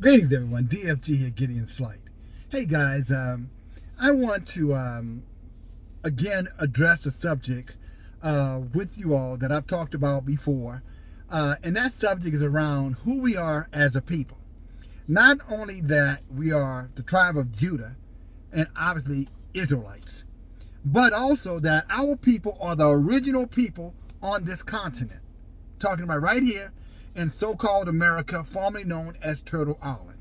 Greetings, everyone. DFG here, Gideon's Flight. Hey, guys. I want to again address a subject with you all that I've talked about before, and that subject is around who we are as a people. Not only that we are the tribe of Judah, and obviously Israelites, but also that our people are the original people on this continent. Talking about right here in so-called America, formerly known as Turtle Island.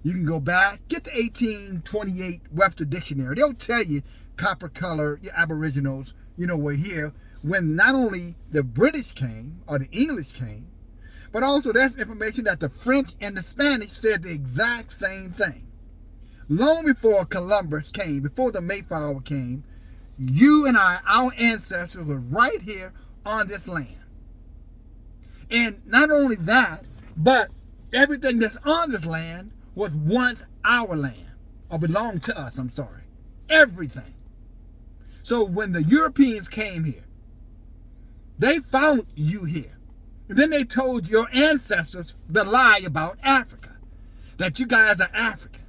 You can go back, get the 1828 Webster Dictionary. They'll tell you copper color, your aboriginals, we're here. When not only the British came, or the English came, but also there's information that the French and the Spanish said the exact same thing. Long before Columbus came, before the Mayflower came, you and I, our ancestors were right here on this land. And not only that, but everything that's on this land was once our land, or belonged to us, I'm sorry. Everything. So when the Europeans came here, they found you here. And then they told your ancestors the lie about Africa, that you guys are African.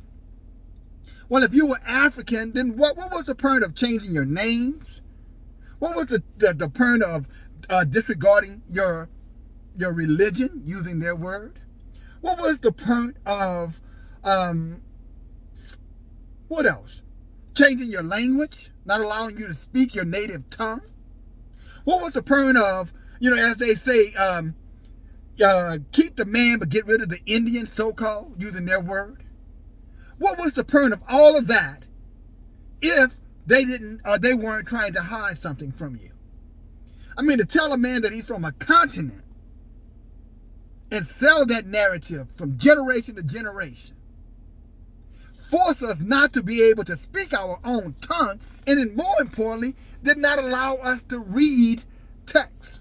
Well, if you were African, then what was the point of changing your names? What was the point of disregarding your religion, using their word? What was the point of, what else? Changing your language, not allowing you to speak your native tongue? What was the point of, as they say, keep the man but get rid of the Indian, so-called, using their word? What was the point of all of that if they didn't, or they weren't trying to hide something from you? I mean, to tell a man that he's from a continent and sell that narrative from generation to generation, force us not to be able to speak our own tongue, and then more importantly, did not allow us to read text,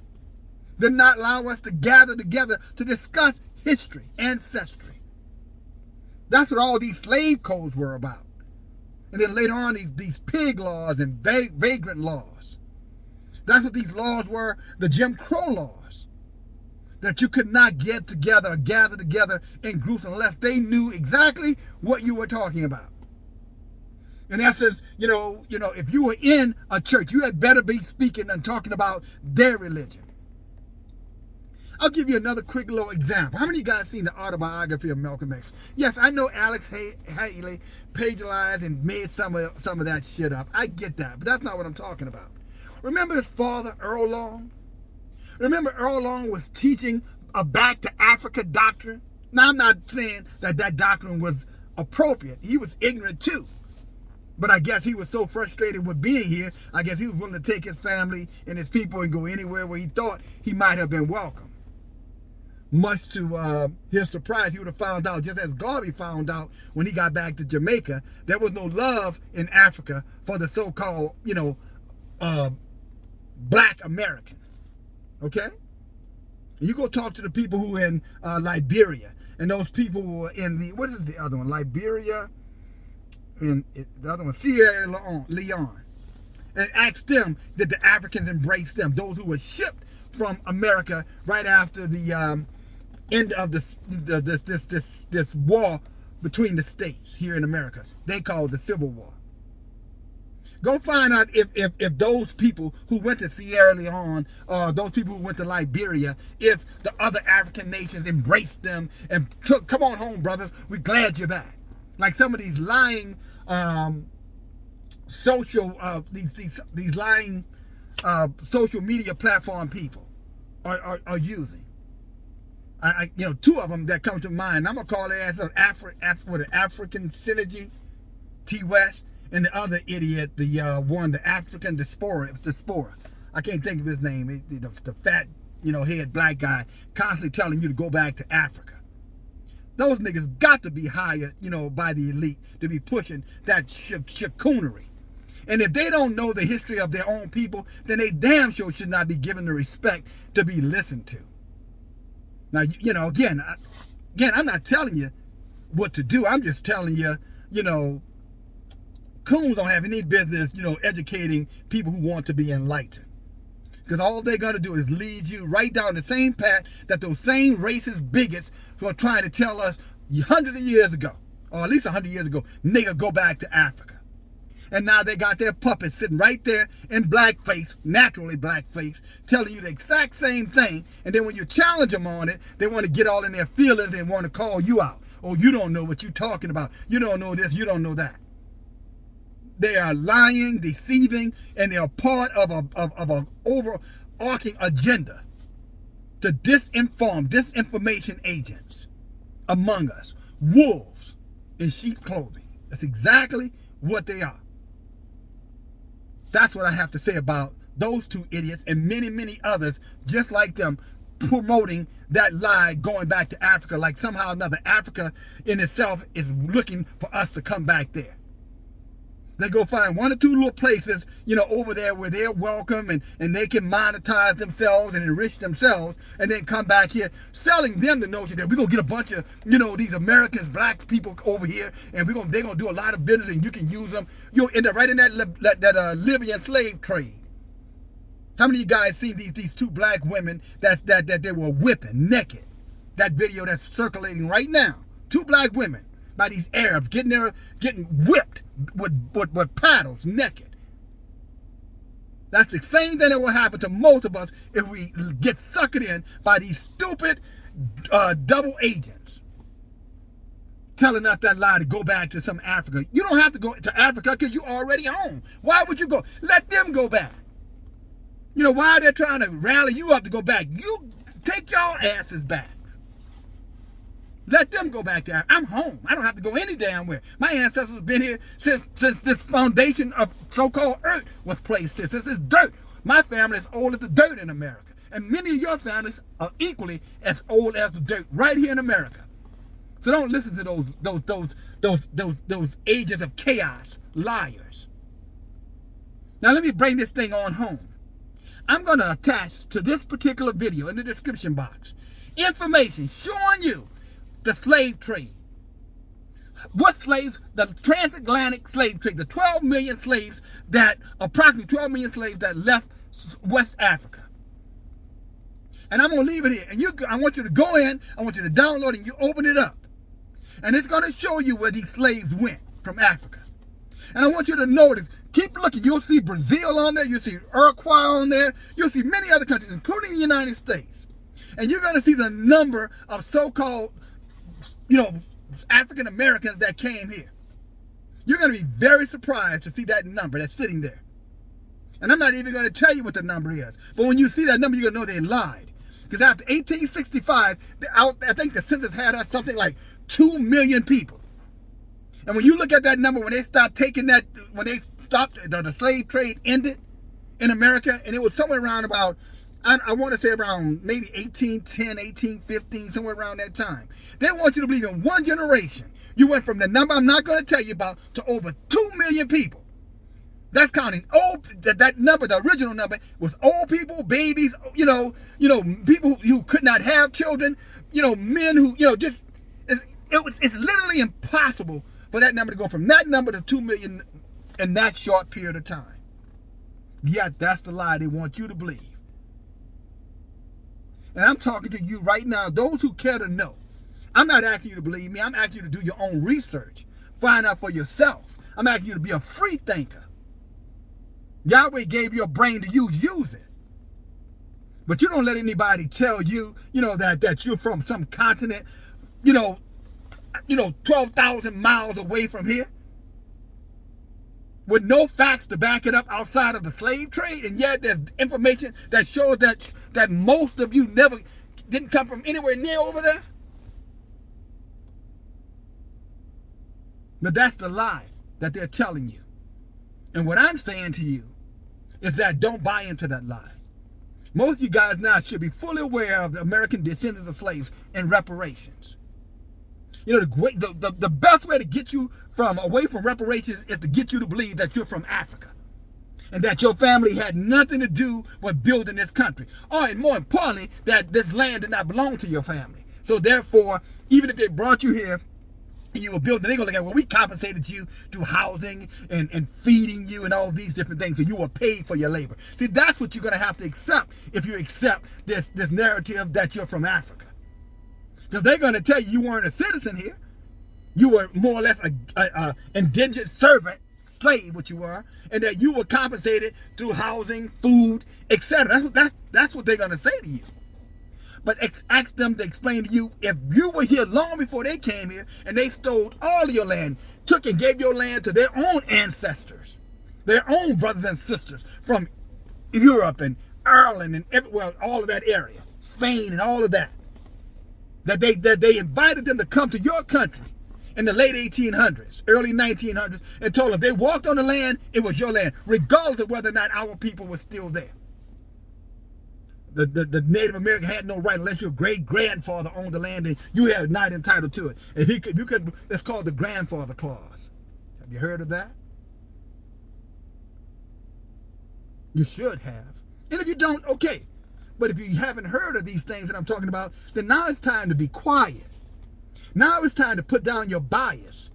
did not allow us to gather together to discuss history, ancestry. That's what all these slave codes were about. And then later on, these pig laws and vagrant laws. That's what these laws were, the Jim Crow laws. That you could not get together or gather together in groups unless they knew exactly what you were talking about. In essence, if you were in a church, you had better be speaking and talking about their religion. I'll give you another quick little example. How many of you guys seen the autobiography of Malcolm X? Yes, I know Alex Haley plagiarized and made some of that shit up. I get that, but that's not what I'm talking about. Remember his father, Earl Long? Remember Earl Long was teaching a back to Africa doctrine? Now, I'm not saying that doctrine was appropriate. He was ignorant too. But I guess he was so frustrated with being here, I guess he was willing to take his family and his people and go anywhere where he thought he might have been welcome. Much to his surprise, he would have found out, just as Garvey found out when he got back to Jamaica, there was no love in Africa for the so-called, black American. Okay? You go talk to the people who are in Liberia, and those people who are in what is the other one? Liberia, and the other one, Sierra Leone. And ask them, did the Africans embrace them? Those who were shipped from America right after the end of this war between the states here in America. They call it the Civil War. Go find out if those people who went to Sierra Leone, or those people who went to Liberia, if the other African nations embraced them and took, come on home, brothers, we're glad you're back. Like some of these lying these lying social media platform people are using. Two of them that come to mind. I'm gonna call their ass African Synergy, T. West, and the other idiot, the African diaspora. I can't think of his name. The fat, head black guy, constantly telling you to go back to Africa. Those niggas got to be hired, by the elite to be pushing that chicoonery. And if they don't know the history of their own people, then they damn sure should not be given the respect to be listened to. Now, again, I'm not telling you what to do. I'm just telling you, coons don't have any business, educating people who want to be enlightened. Because all they're going to do is lead you right down the same path that those same racist bigots who are trying to tell us hundreds of years ago, or at least 100 years ago, nigga, go back to Africa. And now they got their puppets sitting right there in blackface, naturally blackface, telling you the exact same thing. And then when you challenge them on it, they want to get all in their feelings and want to call you out. Oh, you don't know what you're talking about. You don't know this, you don't know that. They are lying, deceiving, and they are part of an overarching agenda to disinformation agents among us. Wolves in sheep clothing. That's exactly what they are. That's what I have to say about those two idiots and many, many others just like them, promoting that lie going back to Africa, like somehow or another Africa in itself is looking for us to come back there. They go find one or two little places, over there where they're welcome and they can monetize themselves and enrich themselves, and then come back here selling them the notion that we're going to get a bunch of, these Americans, black people over here, and they're going to do a lot of business and you can use them. You'll end up right in that Libyan slave trade. How many of you guys seen these two black women that they were whipping naked? That video that's circulating right now. Two black women by these Arabs getting whipped with paddles naked. That's the same thing that will happen to most of us if we get suckered in by these stupid double agents telling us that lie to go back to some Africa. You don't have to go to Africa because you're already home. Why would you go? Let them go back. Why they're trying to rally you up to go back? You take your asses back. Let them go back there. I'm home. I don't have to go any damn where. My ancestors have been here since this foundation of so-called earth was placed here. Since it's dirt. My family is old as the dirt in America. And many of your families are equally as old as the dirt right here in America. So don't listen to those agents of chaos, liars. Now let me bring this thing on home. I'm going to attach to this particular video in the description box information showing you the slave trade. What slaves? The transatlantic slave trade. The 12 million slaves approximately 12 million slaves that left West Africa. And I'm going to leave it here. And I want you to go in, I want you to download it, and you open it up. And it's going to show you where these slaves went from Africa. And I want you to notice, keep looking, you'll see Brazil on there, you'll see Uruguay on there, you'll see many other countries, including the United States. And you're going to see the number of so-called African Americans that came here. You're going to be very surprised to see that number that's sitting there. And I'm not even going to tell you what the number is. But when you see that number, you're going to know they lied. Because after 1865, I think the census had us something like 2 million people. And when you look at that number, when they stopped the slave trade ended in America, and it was somewhere around about, I want to say around maybe 1810, 1815, somewhere around that time. They want you to believe in one generation, you went from the number I'm not going to tell you about to over 2 million people. That's counting old. That number, the original number, was old people, babies, people who could not have children, men who, it's literally impossible for that number to go from that number to 2 million in that short period of time. Yet that's the lie they want you to believe. And I'm talking to you right now, those who care to know. I'm not asking you to believe me. I'm asking you to do your own research. Find out for yourself. I'm asking you to be a free thinker. Yahweh gave you a brain to use it. But you don't let anybody tell you, that you're from some continent, 12,000 miles away from here, with no facts to back it up outside of the slave trade, and yet there's information that shows that most of you didn't come from anywhere near over there. But that's the lie that they're telling you. And what I'm saying to you is that don't buy into that lie. Most of you guys now should be fully aware of the American descendants of slaves and reparations. The best way to get you away from reparations is to get you to believe that you're from Africa and that your family had nothing to do with building this country. Or, and more importantly, that this land did not belong to your family. So therefore, even if they brought you here and you were building, they're going to look at, well, we compensated you through housing and feeding you and all these different things, so you were paid for your labor. See, that's what you're going to have to accept if you accept this narrative that you're from Africa. Because they're going to tell you weren't a citizen here. You were more or less a indentured servant, slave, what you were, and that you were compensated through housing, food, etc. That's what they're going to say to you. But ask them to explain to you, if you were here long before they came here and they stole all of your land, took and gave your land to their own ancestors, their own brothers and sisters from Europe and Ireland and everywhere, all of that area, Spain and all of that, that they invited them to come to your country in the late 1800s, early 1900s, and told them they walked on the land, it was your land, regardless of whether or not our people were still there. The Native American had no right unless your great-grandfather owned the land and you are not entitled to it. And you could, that's called the grandfather clause. Have you heard of that? You should have. And if you don't, okay. But if you haven't heard of these things that I'm talking about, then now it's time to be quiet. Now it's time to put down your bias.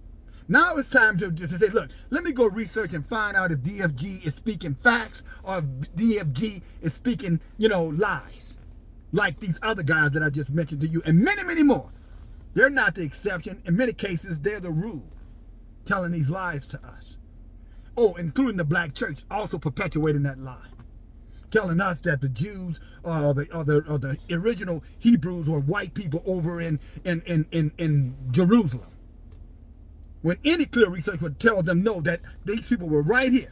Now it's time to say, look, let me go research and find out if DFG is speaking facts or if DFG is speaking, lies. Like these other guys that I just mentioned to you and many, many more. They're not the exception. In many cases, they're the rule, telling these lies to us. Oh, including the black church, also perpetuating that lie. Telling us that the Jews or the original Hebrews were white people over in Jerusalem. When any clear research would tell them no, that these people were right here.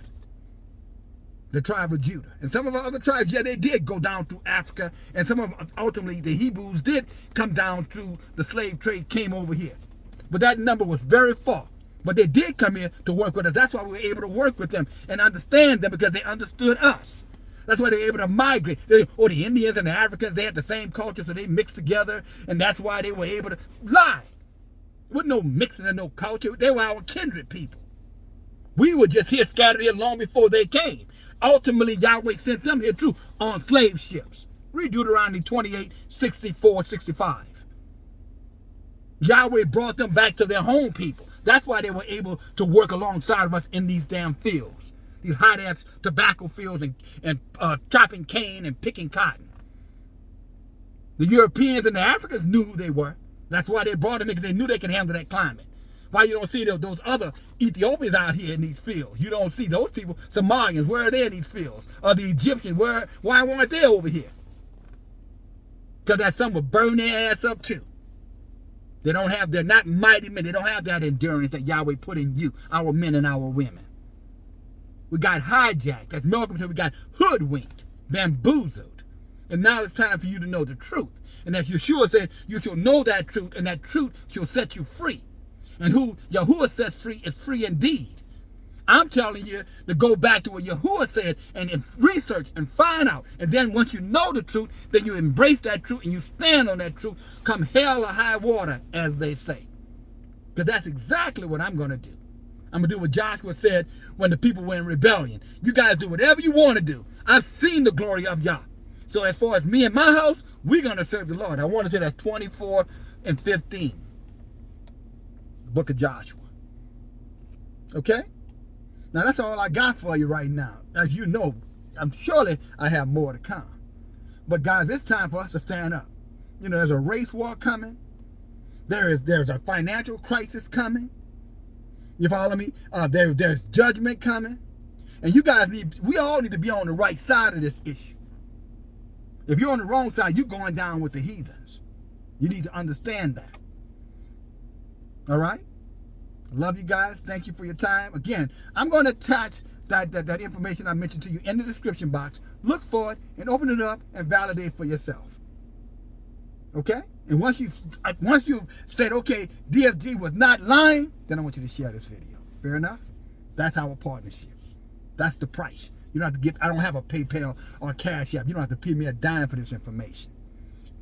The tribe of Judah. And some of our other tribes, yeah, they did go down through Africa. And some of ultimately the Hebrews did come down through the slave trade, came over here. But that number was very far. But they did come here to work with us. That's why we were able to work with them and understand them, because they understood us. That's why they were able to migrate. The Indians and the Africans, they had the same culture, so they mixed together. And that's why they were able to lie. With no mixing and no culture. They were our kindred people. We were just here scattered here long before they came. Ultimately, Yahweh sent them here too on slave ships. Read Deuteronomy 28, 64, 65. Yahweh brought them back to their home people. That's why they were able to work alongside of us in these damn fields. These hot-ass tobacco fields and chopping cane and picking cotton. The Europeans and the Africans knew who they were. That's why they brought them in, because they knew they could handle that climate. Why you don't see those other Ethiopians out here in these fields? You don't see those people, Somalians, where are they in these fields? Or the Egyptians, why weren't they over here? Because that some will burn their ass up too. They're not mighty men. They don't have that endurance that Yahweh put in you, our men and our women. We got hijacked. As Malcolm said, we got hoodwinked, bamboozled. And now it's time for you to know the truth. And as Yeshua said, you shall know that truth, and that truth shall set you free. And who Yahuwah sets free is free indeed. I'm telling you to go back to what Yahuwah said and research and find out. And then once you know the truth, then you embrace that truth and you stand on that truth, come hell or high water, as they say. Because that's exactly what I'm going to do. I'm going to do what Joshua said when the people were in rebellion. You guys do whatever you want to do. I've seen the glory of Yah. So as far as me and my house, we're going to serve the Lord. I want to say that's 24 and 15. The book of Joshua. Okay? Now that's all I got for you right now. As you know, surely I have more to come. But guys, it's time for us to stand up. There's a race war coming. There's a financial crisis coming. You follow me? There's judgment coming. And you guys we all need to be on the right side of this issue. If you're on the wrong side, you're going down with the heathens. You need to understand that. All right? I love you guys. Thank you for your time. Again, I'm going to attach that information I mentioned to you in the description box. Look for it and open it up and validate for yourself. Okay? And once you've said, okay, DFG was not lying, then I want you to share this video. Fair enough? That's our partnership. That's the price. You don't have to I don't have a PayPal or Cash App. You don't have to pay me a dime for this information.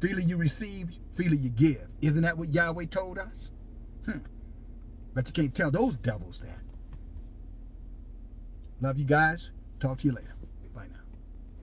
Freely you receive, freely you give. Isn't that what Yahweh told us? But you can't tell those devils that. Love you guys. Talk to you later.